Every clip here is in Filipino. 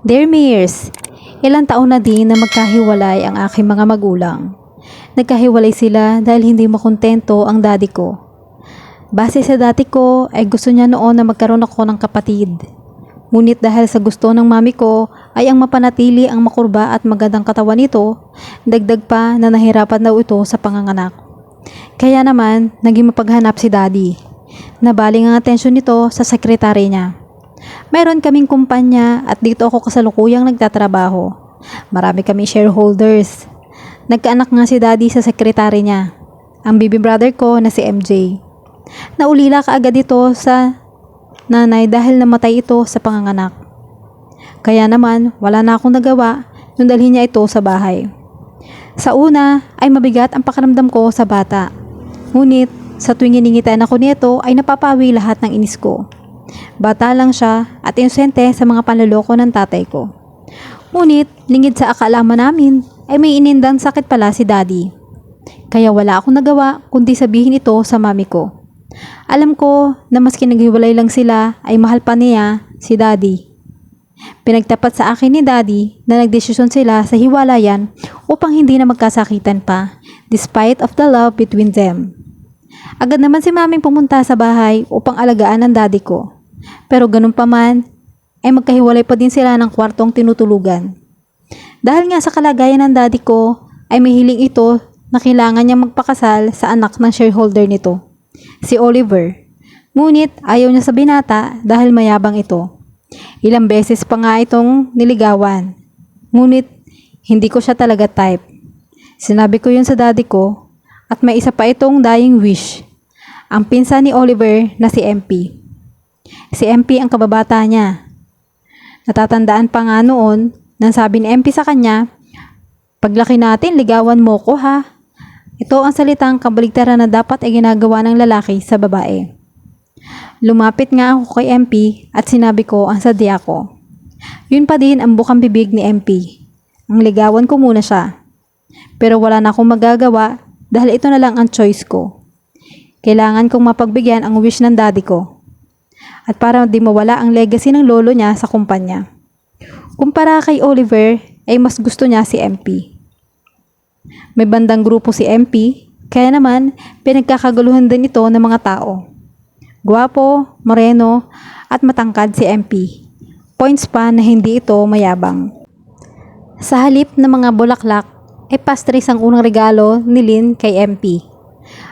Dear Mayers, ilang taon na din na magkahiwalay ang aking mga magulang. Nagkahiwalay sila dahil hindi makontento ang daddy ko. Base sa dati ko ay gusto niya noon na magkaroon ako ng kapatid. Ngunit dahil sa gusto ng mami ko ay ang mapanatili ang makurba at magandang katawan nito, dagdag pa na nahirapan daw ito sa panganganak. Kaya naman, naging mapaghanap si daddy. Nabaling ang atensyon nito sa sekretary niya. Mayroon kaming kumpanya at dito ako kasalukuyang nagtatrabaho. Marami kaming shareholders. Nagkaanak nga si daddy sa sekretary niya, ang baby brother ko na si MJ. Naulila kaagad ito sa nanay dahil namatay ito sa panganganak. Kaya naman wala na akong nagawa nung dalhin niya ito sa bahay. Sa una ay mabigat ang pakiramdam ko sa bata. Ngunit sa tuwing iningitan ako nito ay napapawi lahat ng inis ko. Bata lang siya at inosente sa mga panloloko ng tatay ko. Ngunit lingid sa akaalaman namin ay may inindang sakit pala si daddy. Kaya wala akong nagawa kundi sabihin ito sa mami ko. Alam ko na maski naghiwalay lang sila ay mahal pa niya si daddy. Pinagtapat sa akin ni daddy na nagdesisyon sila sa hiwalayan upang hindi na magkasakitan pa despite of the love between them. Agad naman si maming pumunta sa bahay upang alagaan ang daddy ko. Pero ganun pa man, ay magkahiwalay pa din sila ng kwartong tinutulugan. Dahil nga sa kalagayan ng daddy ko, ay may hiling ito na kailangan niyang magpakasal sa anak ng shareholder nito, si Oliver. Ngunit ayaw niya sa binata dahil mayabang ito. Ilang beses pa nga itong niligawan. Ngunit hindi ko siya talaga type. Sinabi ko yun sa daddy ko at may isa pa itong dying wish. Ang pinsan ni Oliver na si MP. Si MP ang kababata niya. Natatandaan pa nga noon nang sabi ni MP sa kanya, "Paglaki natin, ligawan mo ko ha." Ito ang salitang kabaligtaran na dapat ay ginagawa ng lalaki sa babae. Lumapit nga ako kay MP at sinabi ko ang sadya ko. Yun pa din ang bukang bibig ni MP. Ang ligawan ko muna siya. Pero wala na akong magagawa dahil ito na lang ang choice ko. Kailangan kong mapagbigyan ang wish ng daddy ko. At para di mawala ang legacy ng lolo niya sa kumpanya. Kumpara kay Oliver, ay mas gusto niya si MP. May bandang grupo si MP, kaya naman pinagkakaguluhan din ito ng mga tao. Guwapo, moreno, at matangkad si MP. Points pa na hindi ito mayabang. Sa halip ng mga bulaklak, ay pastries ang unang regalo ni Lynn kay MP.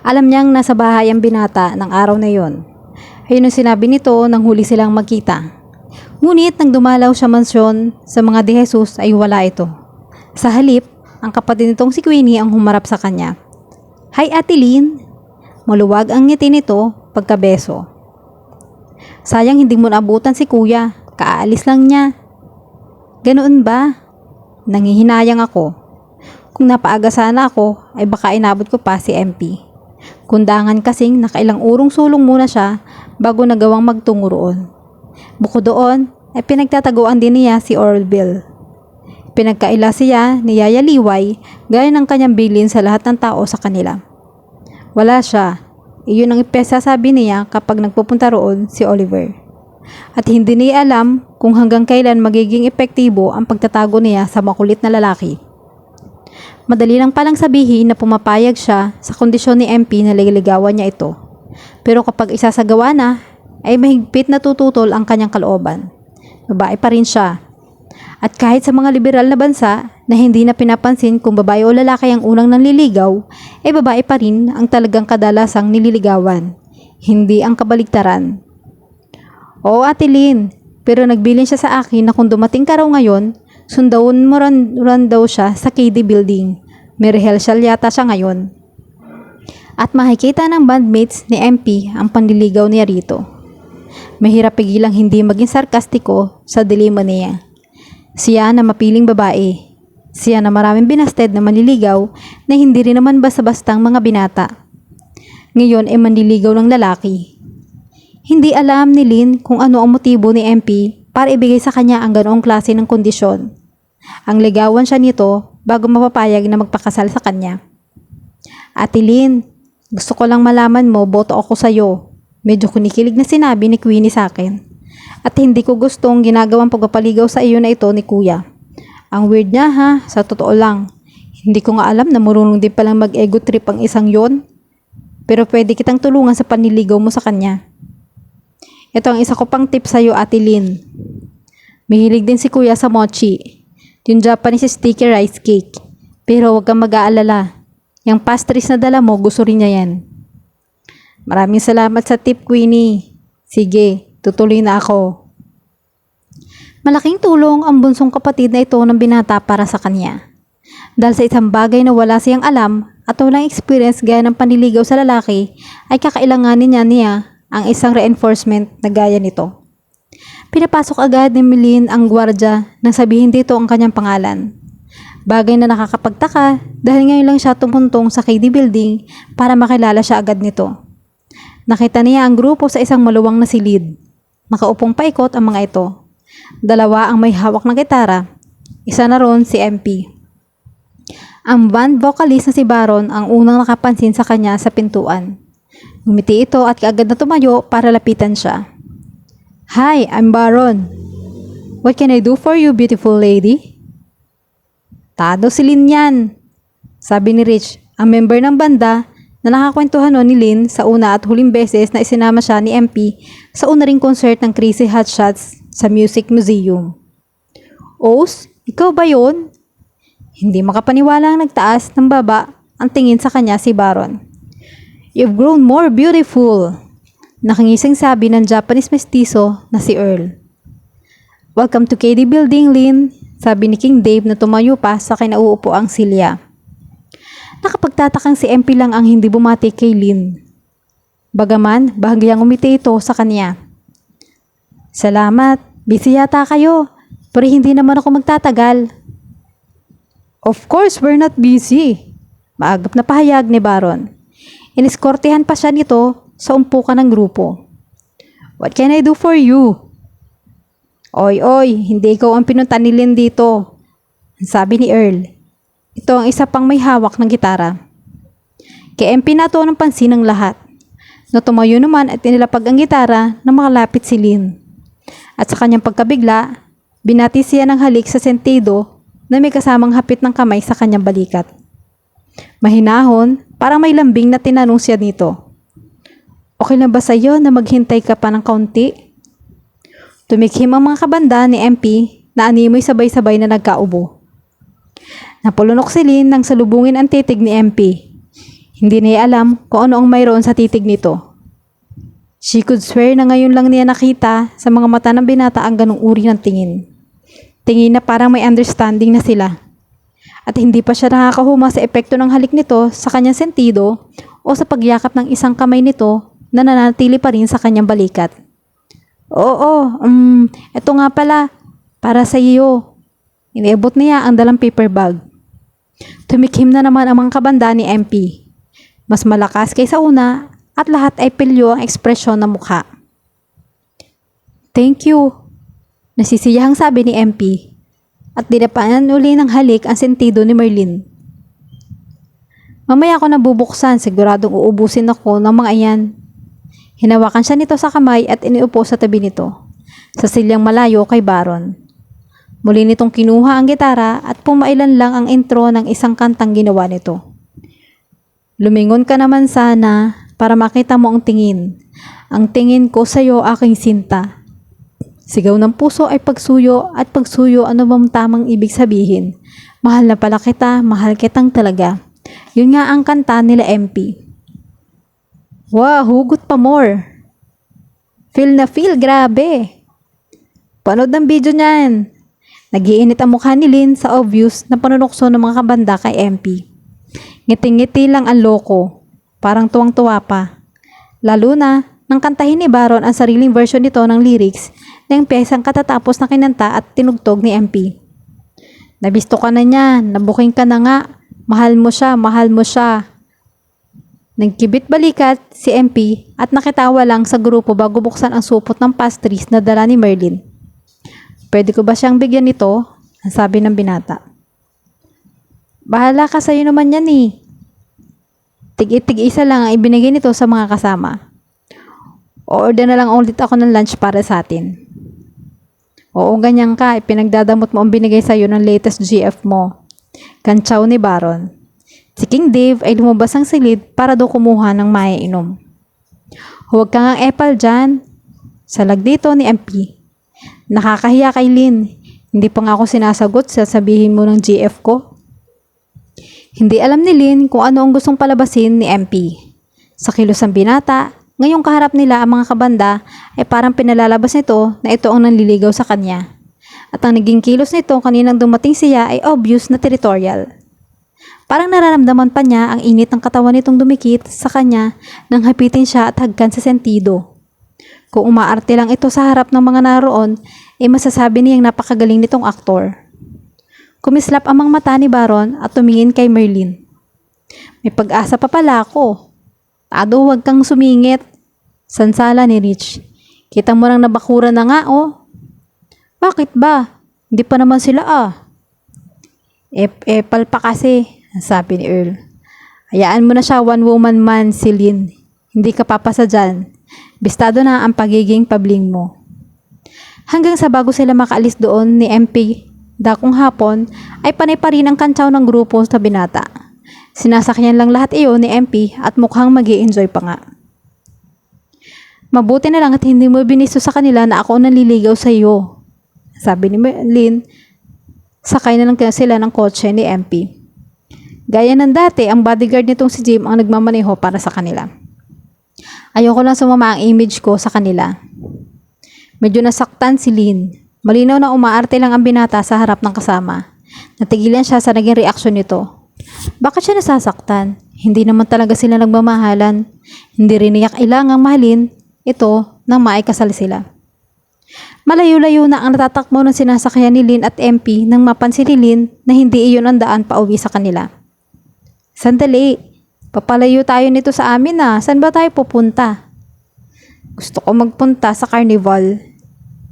Alam niyang nasa bahay ang binata ng araw na yon. Ayun ang sinabi nito nang huli silang magkita. Ngunit nang dumalaw sa mansyon sa mga De Jesus ay wala ito. Sa halip, ang kapatid nitong si Queenie ang humarap sa kanya. "Hi Ate Lynn." Maluwag ang ngiti nito pagkabeso. "Sayang hindi mo naabutan si kuya. Kaalis lang niya." "Ganoon ba?" Nangihinayang ako. Kung napaaga sana ako ay baka inabot ko pa si MP. Kundangan kasing nakailang urong sulong muna siya bago nagawang magtungo roon. Bukod doon, ay pinagtataguan din niya si Orville. Pinagkaila siya ni Yaya Liway gaya ng kanyang bilin sa lahat ng tao sa kanila. Wala siya. Iyon ang ipesasabi niya kapag nagpupunta roon si Oliver. At hindi niya alam kung hanggang kailan magiging epektibo ang pagtatago niya sa makulit na lalaki. Madali lang palang sabihin na pumapayag siya sa kondisyon ni MP na liligawan niya ito. Pero kapag isasagawa na, ay mahigpit na tututol ang kanyang kalooban. Babae pa rin siya. At kahit sa mga liberal na bansa na hindi na pinapansin kung babae o lalaki ang unang nanliligaw, ay babae pa rin ang talagang kadalasang nililigawan. Hindi ang kabaligtaran. "Oo Ate Lynn, pero nagbilin siya sa akin na kung dumating ka raw ngayon, sundawin mo ran daw siya sa KD building. May rehearsal yata siya ngayon." At makikita ng bandmates ni MP ang panliligaw niya rito. Mahirap pigilang hindi maging sarkastiko sa dilema niya. Siya na mapiling babae. Siya na maraming binasted na manliligaw na hindi rin naman basta-bastang mga binata. Ngayon ay manliligaw ng lalaki. Hindi alam ni Lynn kung ano ang motibo ni MP para ibigay sa kanya ang ganoong klase ng kondisyon. Ang ligawan siya nito bago mapapayag na magpakasal sa kanya. "Ate Lynn, gusto ko lang malaman mo, boto ako sa'yo." Medyo kunikilig na sinabi ni Queenie sa akin. At hindi ko gustong ginagawang pagpapaligaw sa iyo na ito ni kuya. Ang weird niya ha, sa totoo lang. Hindi ko nga alam na marunong din palang mag-ego trip ang isang yon. Pero pwede kitang tulungan sa panliligaw mo sa kanya. Ito ang isa ko pang tip sa iyo, Ate Lynn. Mahilig din si kuya sa mochi, yung Japanese sticky rice cake. Pero huwag kang mag-aalala. Yung pastries na dala mo, gusto rin niya yan. Maraming salamat sa tip, Queenie. Sige, tutuloy na ako. Malaking tulong ang bunsong kapatid na ito ng binata para sa kanya. Dahil sa isang bagay na wala siyang alam at walang experience gaya ng panliligaw sa lalaki, ay kakailanganin niya ang isang reinforcement na gaya nito. Pinapasok agad ni Milin ang gwardya nang sabihin dito ang kanyang pangalan. Bagay na nakakapagtaka dahil ngayon lang siya tumuntong sa KD building para makilala siya agad nito. Nakita niya ang grupo sa isang maluwang na silid. Nakaupong paikot ang mga ito. Dalawa ang may hawak na gitara. Isa na ron si MP. Ang band vocalist na si Baron ang unang nakapansin sa kanya sa pintuan. Ngumiti ito at kaagad na tumayo para lapitan siya. Hi, I'm Baron. What can I do for you, beautiful lady? Tado si Lynn yan. Sabi ni Rich, ang member ng banda na nakakwentuhan ni Lynn sa una at huling beses na isinama siya ni MP sa una ring concert ng Crazy Hot Shots sa Music Museum. Os, ikaw ba yun? Hindi makapaniwala ang nagtaas ng baba ang tingin sa kanya si Baron. You've grown more beautiful. Nakangising sabi ng Japanese mestizo na si Earl. Welcome to KD Building, Lynn, sabi ni King Dave na tumayo pa sa kinauupo ang Celia. Nakapagtatakang si MP lang ang hindi bumati kay Lynn. Bagaman, bahagyang umiti ito sa kanya. Salamat, busy yata kayo, pero hindi naman ako magtatagal. Of course, we're not busy. Maagap na pahayag ni Baron. Iniskortehan pa siya nito sa umpukan ng grupo. What can I do for you? Oy, hindi ikaw ang pinunta ni Lynn dito, sabi ni Earl. Ito ang isa pang may hawak ng gitara. Kay MP na ito ng pansin ng lahat. No tumayo naman at inilapag ang gitara na makalapit si Lynn. At sa kanyang pagkabigla, binati siya ng halik sa sentido na may kasamang hapit ng kamay sa kanyang balikat. Mahinahon, parang may lambing na tinanong siya nito. Okay na ba sa'yo na maghintay ka pa ng kaunti? Tumikhim ang mga kabanda ni MP na animoy sabay-sabay na nagkaubo. Napulunok si Lynn nang salubungin ang titig ni MP. Hindi niya alam kung ano ang mayroon sa titig nito. She could swear na ngayon lang niya nakita sa mga mata ng binata ang ganung uri ng tingin. Tingin na parang may understanding na sila. At hindi pa siya nakakahuma sa epekto ng halik nito sa kanyang sentido o sa pagyakap ng isang kamay nito na nanatili pa rin sa kanyang balikat. Eto nga pala, para sa iyo. Iniabot niya ang dalang paper bag. Tumikhim na naman ang mga kabanda ni MP. Mas malakas kaysa una at lahat ay pilyo ang ekspresyon ng mukha. Thank you, nasisiyahang sabi ni MP at dinapaan uli ng halik ang sentido ni Merlin. Mamaya ako nabubuksan, siguradong uubusin ako ng mga iyan. Hinawakan siya nito sa kamay at iniupo sa tabi nito, sa silyang malayo kay Baron. Muli nitong kinuha ang gitara at pumailan lang ang intro ng isang kantang ginawa nito. Lumingon ka naman sana para makita mo ang tingin. Ang tingin ko sa iyo aking sinta. Sigaw ng puso ay pagsuyo at pagsuyo ano bang tamang ibig sabihin. Mahal na pala kita, mahal kitang talaga. Yun nga ang kanta nila MP. Wow, hugot pa more. Feel na feel, grabe. Panood ng video niyan. Nagiinit ang mukha ni Lynn sa obvious na panunokso ng mga kabanda kay MP. Ngiti-ngiti lang ang loko. Parang tuwang-tuwa pa. Lalo na nang kantahin ni Baron ang sariling version nito ng lyrics ng piyesang katatapos na kinanta at tinugtog ni MP. Nabisto ka na niya, nabuking ka na nga. Mahal mo siya, mahal mo siya. Nagkibit balikat si MP at nakitawa lang sa grupo bago buksan ang supot ng pastries na dala ni Merlin. Pwede ko ba siyang bigyan nito? Sabi ng binata. Bahala ka sa'yo naman yan eh. Tig-isa lang ang ibinigay nito sa mga kasama. O-order na lang ulit ako ng lunch para sa atin. Oo, ganyan ka. Ipinagdadamot mo ang binigay sa'yo ng latest GF mo. Kantsaw ni Baron. Si King Dave ay lumabas ang silid para daw kumuha ng maiinom. Huwag kang ang epal dyan. Salag dito ni MP. Nakakahiya kay Lynn. Hindi pa nga ako sinasagot sa sabihin mo ng GF ko. Hindi alam ni Lynn kung ano ang gustong palabasin ni MP. Sa kilos ng binata, ngayong kaharap nila ang mga kabanda ay parang pinalalabas nito na ito ang nanliligaw sa kanya. At ang naging kilos nito kaninang dumating siya ay obvious na territorial. Parang nararamdaman pa niya ang init ng katawan nitong dumikit sa kanya nang hapitin siya at hagkan sa sentido. Kung umaarte lang ito sa harap ng mga naroon, ay masasabi niyang napakagaling nitong aktor. Kumislap ang mga mata ni Baron at tumingin kay Merlin. May pag-asa pa pala ako. Tado, huwag kang sumingit. Sansala ni Rich. Kita mo nang nabakura na nga oh. Bakit ba? Hindi pa naman sila palpa kasi, sabi ni Earl. Hayaan mo na siya, one woman man si Lynn. Hindi ka papasa dyan. Bistado na ang pagiging pabling mo. Hanggang sa bago sila makaalis doon ni MP dakong hapon, ay panay pa rin ang kantsaw ng grupo sa binata. Sinasakyan lang lahat iyon ni MP at mukhang magi-enjoy pa nga. Mabuti na lang at hindi mo binisto sa kanila na ako nanliligaw sa iyo, sabi ni Lynn. Sakay na lang sila ng kotse ni MP. Gaya ng dati, ang bodyguard nitong si Jim ang nagmamaneho para sa kanila. Ayoko lang sumama ang image ko sa kanila. Medyo nasaktan si Lynn. Malinaw na umaarte lang ang binata sa harap ng kasama. Natigilan siya sa naging reaksyon nito. Bakit siya nasasaktan? Hindi naman talaga sila nagmamahalan. Hindi rin niya kailangang mahalin ito nang maikasal sila. Malayo-layo na ang natatakbo ng sinasakyan ni Lynn at MP nang mapansin ni Lynn na hindi iyon ang daan pauwi sa kanila. Sandali, papalayo tayo nito sa amin Saan ba tayo pupunta? Gusto ko magpunta sa carnival.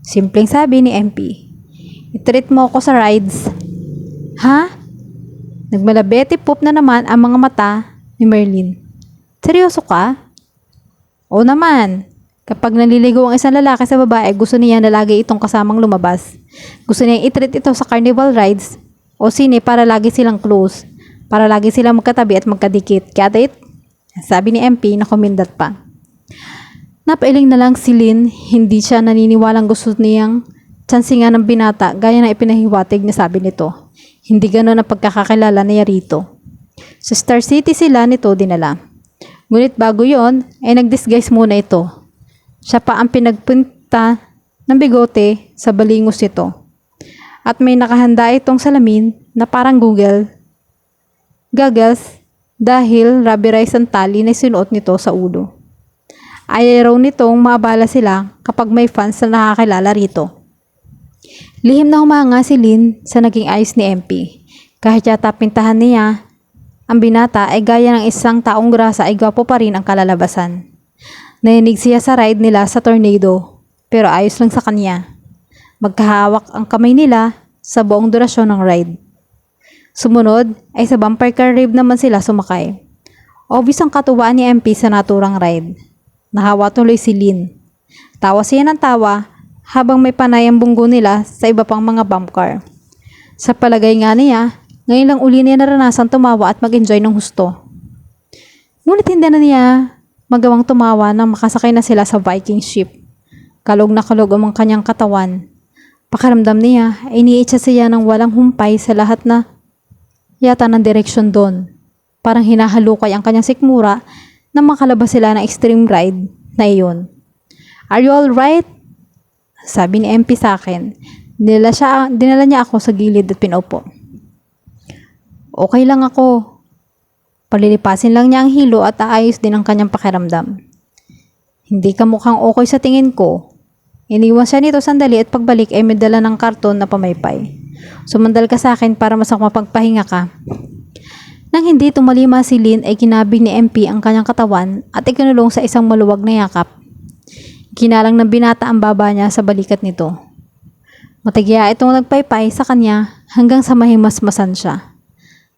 Simpleng sabi ni MP. I-treat mo ako sa rides. Ha? Nagmalabeti pop na naman ang mga mata ni Merlin. Seryoso ka? Oo naman. Kapag naliligaw ang isang lalaki sa babae, gusto niya na lagi itong kasamang lumabas. Gusto niya i-treat ito sa carnival rides o sine para lagi silang close. Para lagi silang magkatabi at magkadikit. Get it? Sabi ni MP na kumindat pa. Napailing na lang si Lynn, hindi siya naniniwalang gusto niyang tsansingan ng binata gaya na ipinahiwatig na sabi nito. Hindi gano'n ang pagkakakilala niya rito. Sa Star City sila nito dinala. Ngunit bago yon ay nag-disguise muna ito. Siya pa ang pinagpunta ng bigote sa balingos nito. At may nakahanda itong salamin na parang goggles dahil rubberized ang tali na sinuot nito sa ulo. Ayaw raw nitong maabala sila kapag may fans na nakakilala rito. Lihim na humanga si Lynn sa naging ayos ni MP. Kahit yata pintahan niya, ang binata ay gaya ng isang taong grasa ay gwapo pa rin ang kalalabasan. Nainig siya sa ride nila sa tornado, pero ayos lang sa kanya. Magkahawak ang kamay nila sa buong durasyon ng ride. Sumunod ay sa bumper car ride naman sila sumakay. Obvious ang katuwaan ni MP sa naturang ride. Nahawa tuloy si Lynn. Tawa siya ng tawa habang may panay ang bunggo nila sa iba pang mga bump car. Sa palagay nga niya, ngayon lang uli niya naranasan tumawa at mag-enjoy ng husto. Ngunit hindi na niya magawang tumawa nang makasakay na sila sa Viking ship. Kalog na kalog ang kanyang katawan. Pakiramdam niya ay iniitsa siya ng walang humpay sa lahat na yata ng direksyon doon. Parang hinahalukay ang kanyang sikmura nang makalabas sila ng extreme ride na iyon. Are you alright? Sabi ni MP sa akin. Dinala niya ako sa gilid at pinaupo. Okay lang ako. Palilipasin lang niya ang hilo at aayos din ang kanyang pakiramdam. Hindi ka mukhang okay sa tingin ko. Iniwan siya nito sandali at pagbalik ay may dala ng karton na pamaypay. Sumandal ka sa akin para mas mapagpahinga ka. Nang hindi tumalima si Lynn ay kinabig ni MP ang kanyang katawan at ikinulong sa isang maluwag na yakap. Kinalang ng binata ang baba niya sa balikat nito. Matigya itong nagpaypay sa kanya hanggang sa mahimasmasan siya.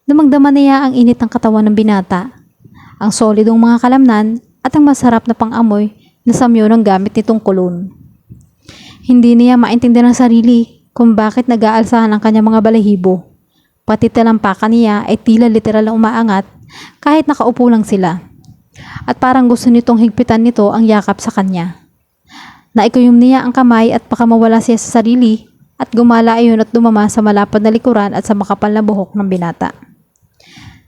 Damang-dama niya ang init ng katawan ng binata, ang solidong mga kalamnan at ang masarap na pang-amoy na samyo ng gamit nitong kulon. Hindi niya maintindihan ng sarili kung bakit nag-aalsahan ang kanyang mga balahibo. Pati talampakan niya ay tila literal na umaangat kahit nakaupo lang sila. At parang gusto nitong higpitan nito ang yakap sa kanya. Naikuyom niya ang kamay at baka mawala siya sa sarili at gumala ayon at dumama sa malapad na likuran at sa makapal na buhok ng binata.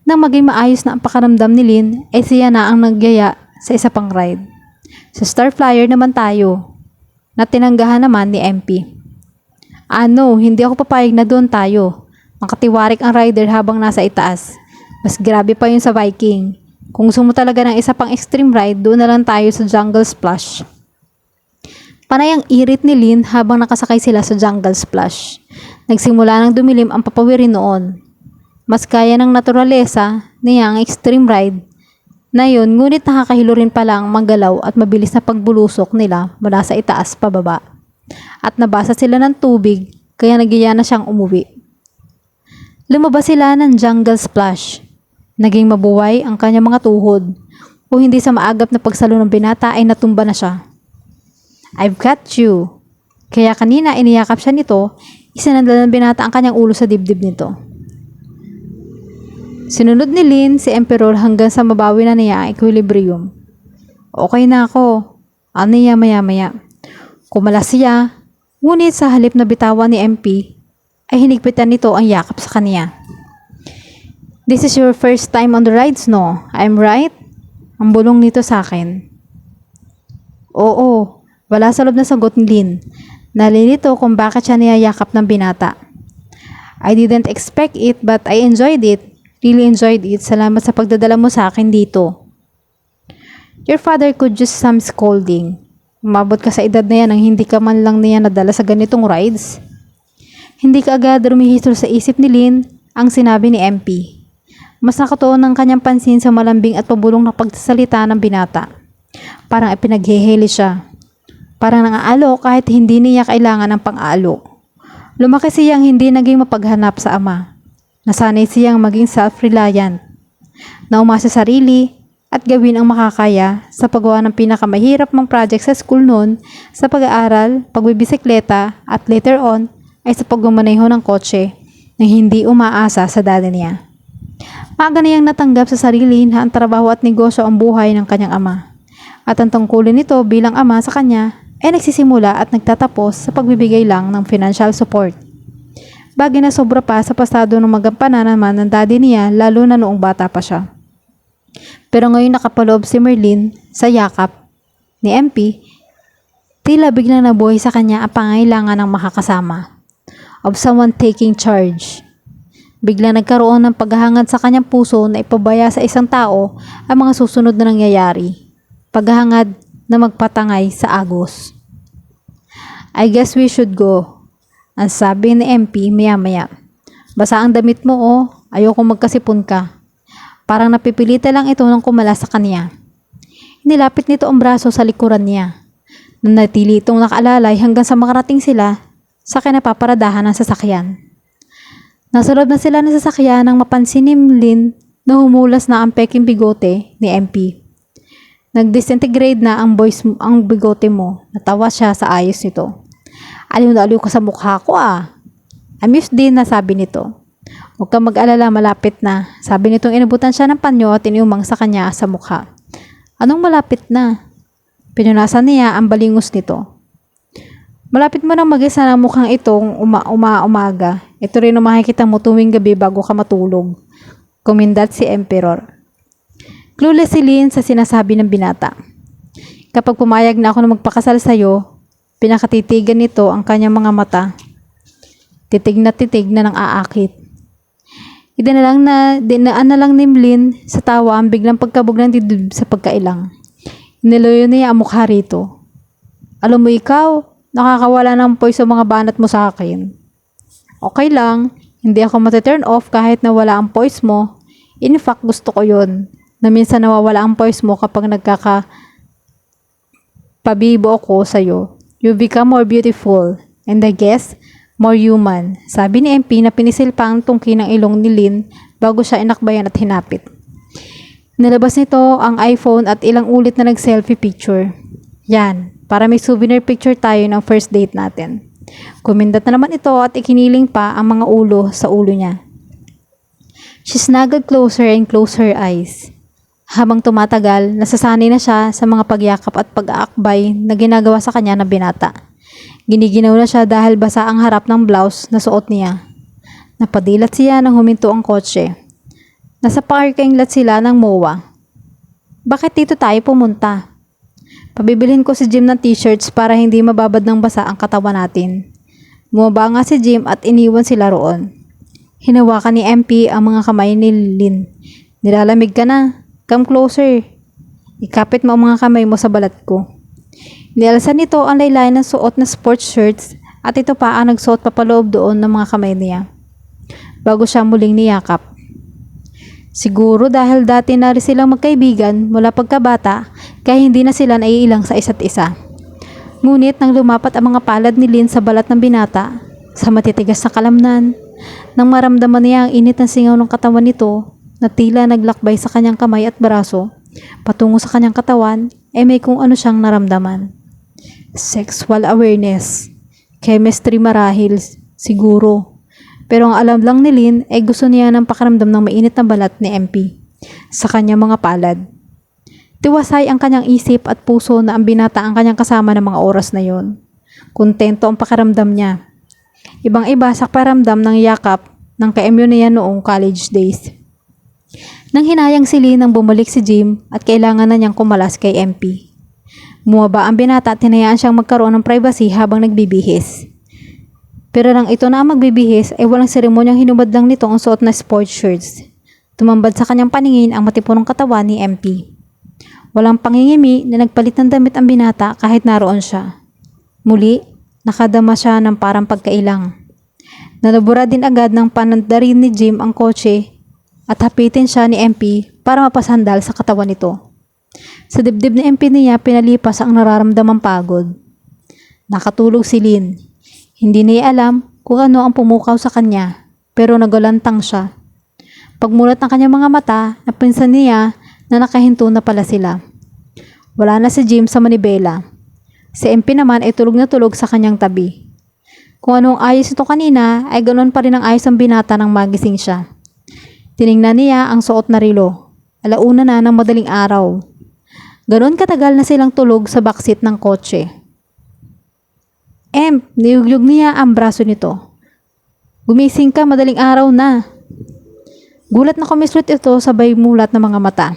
Nang maging maayos na ang pakaramdam ni Lynn, ay siya na ang nagyaya sa isa pang ride. Sa Star Flyer naman tayo, na tinanggahan naman ni MP. Ano, hindi ako papayag na doon tayo. Makatiwarik ang rider habang nasa itaas. Mas grabe pa yun sa Viking. Kung gusto mo talaga ng isa pang extreme ride, doon na lang tayo sa Jungle Splash. Panay ang irit ni Lynn habang nakasakay sila sa Jungle Splash. Nagsimula ng dumilim ang papawirin noon. Mas kaya ng naturalesa niya ang extreme ride na yun, ngunit nakakahilo rin pala ang manggalaw at mabilis na pagbulusok nila mula sa itaas pababa. At nabasa sila ng tubig kaya nagiya na siyang umuwi. Lumabas sila ng Jungle Splash. Naging mabuhay ang kanyang mga tuhod. Kung hindi sa maagap na pagsalo ng binata ay natumba na siya. I've got you. Kaya kanina iniyakap siya nito, isinandal ng binata ang kanyang ulo sa dibdib nito. Sinunod ni Lynn si Emperor hanggang sa mabawi na niya ang equilibrium. Okay na ako. Ano niya maya-maya. Kumalas siya, ngunit sa halip na bitawan ni MP, ay hinigpitan nito ang yakap sa kanya. This is your first time on the rides, no? I'm right? Ang bulong nito sa akin. Oo, wala sa loob na sagot ni Lynn. Nalilito kung bakit siya niyayakap ng binata. I didn't expect it but I enjoyed it. Really enjoyed it. Salamat sa pagdadala mo sa akin dito. Your father could use some scolding. Umabot ka sa edad na yan nang hindi ka man lang niya nadala sa ganitong rides. Hindi ka agad rumihistro sa isip ni Lynn ang sinabi ni MP. Mas nakatuon ng kanyang pansin sa malambing at pabulong na pagsasalita ng binata. Parang ipinagheheli siya. Parang nangaalo kahit hindi niya kailangan ng pang-aalo. Lumaki siyang hindi naging mapaghanap sa ama. Nasanay siyang maging self-reliant, na umasa sa sarili at gawin ang makakaya sa paggawa ng pinakamahirap mong project sa school noon, sa pag-aaral, pagbibisikleta at later on ay sa pagmamaneho ng kotse na hindi umaasa sa daddy niya. Maaga niyang natanggap sa sarili na ang trabaho at negosyo ang buhay ng kanyang ama at ang tungkulin nito bilang ama sa kanya ay nagsisimula at nagtatapos sa pagbibigay lang ng financial support. Bagay na sobra pa sa pasado ng magampanan naman ng daddy niya lalo na noong bata pa siya. Pero ngayon nakapaloob si Merlin sa yakap ni MP, tila biglang nabuhay sa kanya ang pangailangan ng makakasama, of someone taking charge. Biglang nagkaroon ng paghahangad sa kanyang puso na ipabaya sa isang tao ang mga susunod na nangyayari. Paghahangad na magpatangay sa agos. I guess we should go. Ang sabi ni MP maya-maya. Basa ang damit mo ayoko magkasipon ka. Parang napipilita lang ito nang kumala sa kanya. Nilapit nito ang braso sa likuran niya. Nanatili itong nakaalalay hanggang sa makarating sila sa kinapaparadahan ng sasakyan. Nasa loob na sila ng sasakyan nang mapansin ni Lynn na humulas na ang peking bigote ni MP. Nag-disintegrate na ang bigote mo. Natawa siya sa ayos nito. Aliw na aliw ka sa mukha ko Amused din na sabi nito. Huwag kang mag-alala, malapit na. Sabi nitong inabutan siya ng panyo at iniumang sa kanya sa mukha. Anong malapit na? Pinunasan niya ang balingos nito. Malapit mo nang mag-isa ng mukhang itong umaga. Ito rin ang makikita mo tuwing gabi bago ka matulog. Kumindat si Emperor. Clueless si Lynn sa sinasabi ng binata. Kapag pumayag na ako na magpakasal sa'yo, pinakatitigan nito ang kanyang mga mata. Titig na ng aakit. Dinaan na lang ni Lynn sa tawa ang biglang pagkabog ng dibdib sa pagkailang. Niloyo niya ang mukha rito. Alam mo ikaw, nakakawala ng poise sa mga banat mo sa akin. Okay lang, hindi ako mati-turn off kahit nawala ang poise mo. In fact, gusto ko yun. Na minsan nawawala ang poise mo kapag pabibo ako sa'yo. You become more beautiful, and I guess, more human. Sabi ni MP na pinisil pa ang tungki ng ilong ni Lynn bago siya inakbayan at hinapit. Nilabas nito ang iPhone at ilang ulit na nag-selfie picture. Yan, para may souvenir picture tayo ng first date natin. Kumindat na naman ito at ikiniling pa ang mga ulo sa ulo niya. She snuggled closer and closed her eyes. Habang tumatagal, nasasanay na siya sa mga pagyakap at pag-aakbay na ginagawa sa kanya ng binata. Giniginaw na siya dahil basa ang harap ng blouse na suot niya. Napadilat siya nang huminto ang kotse. Nasa parking lot sila ng MOA. Bakit dito tayo pumunta? Pabibilhin ko si Jim ng t-shirts para hindi mababad ng basa ang katawan natin. Bumaba nga si Jim at iniwan sila roon. Hinawakan ni MP ang mga kamay ni Lynn. Nilalamig ka na. Come closer. Ikapit mo ang mga kamay mo sa balat ko. Nialasan nito ang laylayan ng suot na sports shirts at ito pa ang nagsuot papaloob doon ng mga kamay niya. Bago siya muling niyakap. Siguro dahil dati na rin silang magkaibigan mula pagkabata kaya hindi na sila naiilang sa isa't isa. Ngunit nang lumapat ang mga palad ni Lynn sa balat ng binata, sa matitigas na kalamnan, nang maramdaman niya ang init ng singaw ng katawan nito na tila naglakbay sa kanyang kamay at braso, patungo sa kanyang katawan, may kung ano siyang naramdaman. Sexual awareness. Chemistry marahil, siguro. Pero ang alam lang ni Lynn gusto niya ng pakiramdam ng mainit na balat ni MP sa kanyang mga palad. Tiwasay ang kanyang isip at puso na ang binata ang kanyang kasama ng mga oras na yon. Kontento ang pakiramdam niya. Ibang-iba sa pakiramdam ng yakap ng ka-MU niya noong college days. Nang hinayang si Lynn nang bumalik si Jim at kailangan na niyang kumalas kay MP. Bumaba ang binata at hinayaan siyang magkaroon ng privacy habang nagbibihis. Pero nang ito na ang magbibihis walang seremonyang hinubad lang nito ang suot na sports shirts. Tumambad sa kanyang paningin ang matipunong katawan ni MP. Walang pangingimi na nagpalit ng damit ang binata kahit naroon siya. Muli, nakadama siya ng parang pagkailang. Nalubura din agad ng panandarin ni Jim ang kotse at hapitin siya ni MP para mapasandal sa katawan nito. Sa dibdib ni MP niya pinalipas ang nararamdamang pagod. Nakatulog si Lynn. Hindi niya alam kung ano ang pumukaw sa kanya pero nagulantang siya. Pagmulat ng kanyang mga mata, napinsan niya na nakahinto na pala sila. Wala na si Jim sa manibela. Si MP naman tulog na tulog sa kanyang tabi. Kung anong ayos ito kanina ganoon pa rin ang ayos ang binata nang magising siya. Tiningnan niya ang suot na relo. Alauna na ng madaling araw. Ganon katagal na silang tulog sa backseat ng kotse. Niyugyug niya ang braso nito. Gumising ka, madaling araw na. Gulat na kumislut ito sabay mulat ng mga mata.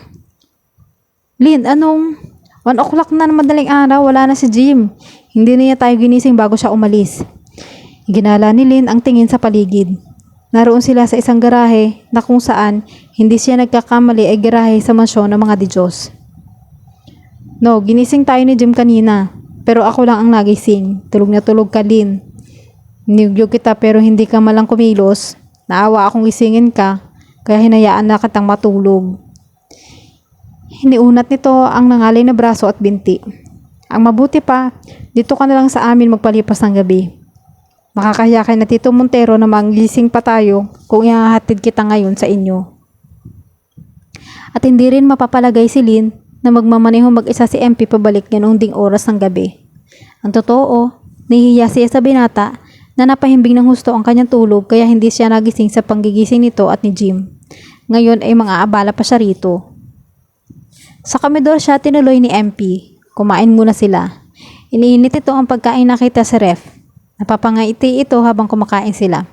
Lynn, anong? 1 o'clock na ng madaling araw, wala na si Jim. Hindi niya tayo ginising bago siya umalis. Ginala ni Lynn ang tingin sa paligid. Naroon sila sa isang garahe na kung saan hindi siya nagkakamali garahe sa mansyon ng mga Diyos. No, ginising tayo ni Jim kanina, pero ako lang ang nagising. Tulog na tulog ka, Lynn. Niyugyug kita pero hindi ka malang kumilos. Naawa akong gisingin ka, kaya hinayaan na kitang matulog. Hiniunat nito ang nangalay na braso at binti. Ang mabuti pa, dito ka na lang sa amin magpalipas ng gabi. Makakahiya kay na Tito Montero na manggising pa tayo kung ihahatid kita ngayon sa inyo. At hindi rin mapapalagay si Lynn na magmamaneho mag-isa si MP pabalik ganoong ding oras ng gabi. Ang totoo, nahihiya siya sa binata na napahimbing ng husto ang kanyang tulog kaya hindi siya nagising sa panggigising nito at ni Jim. Ngayon mga abala pa siya rito. Sa komedor siya tinuloy ni MP. Kumain muna sila. Iniinit ito ang pagkain nakita sa ref. Napapangaiti ito habang kumakain sila.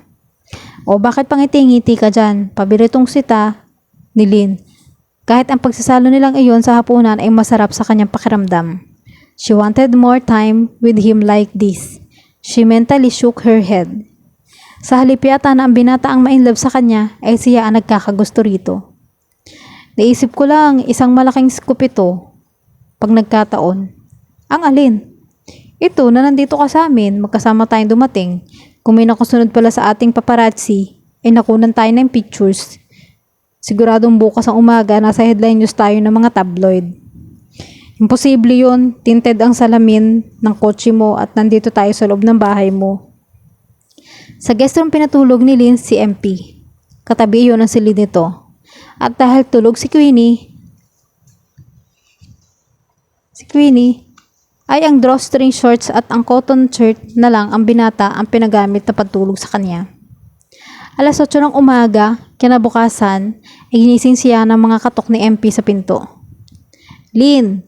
O bakit pangiti-ngiti ka dyan? Pabiritong sita ni Lynn. Kahit ang pagsasalo nilang iyon sa hapunan masarap sa kanyang pakiramdam. She wanted more time with him like this. She mentally shook her head. Sa halip yata na ang binata ang ma-inlove sa kanya siya ang nagkakagusto rito. Naisip ko lang isang malaking scoop ito pag nagkataon. Ang alin? Ito na nandito ka sa amin, magkasama tayong dumating. Kung may nakusunod pala sa ating paparazzi, nakunan tayo ng pictures. Siguradong bukas ang umaga, nasa headline news tayo ng mga tabloid. Imposible yun, tinted ang salamin ng kotse mo at nandito tayo sa loob ng bahay mo. Sa guest room pinatulog ni Lynn si MP. Katabi yun ang silid nito. At dahil tulog si Queenie, ay ang drawstring shorts at ang cotton shirt na lang ang binata ang pinagamit na pagtulog sa kanya. Alas 8 ng umaga, kinabukasan, ay ginising siya ng mga katok ni MP sa pinto. "Lynn,"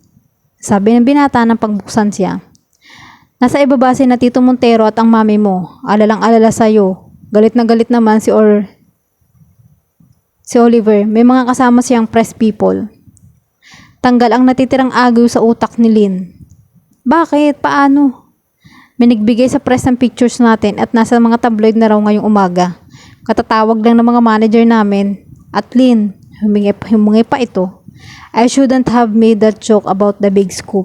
sabi ng binata nang pagbuksan siya. "Nasa ibaba si na Tito Montero at ang mami mo. Alalang-alala sa'yo." Galit na galit naman si Oliver. May mga kasama siyang press people. Tanggal ang natitirang agyo sa utak ni Lynn. "Bakit? Paano?" "May nagbigay sa press ng pictures natin at nasa mga tabloid na raw ngayong umaga. Katatawag lang ng mga manager namin. At Lynn, humingi pa ito. I shouldn't have made that joke about the big scoop.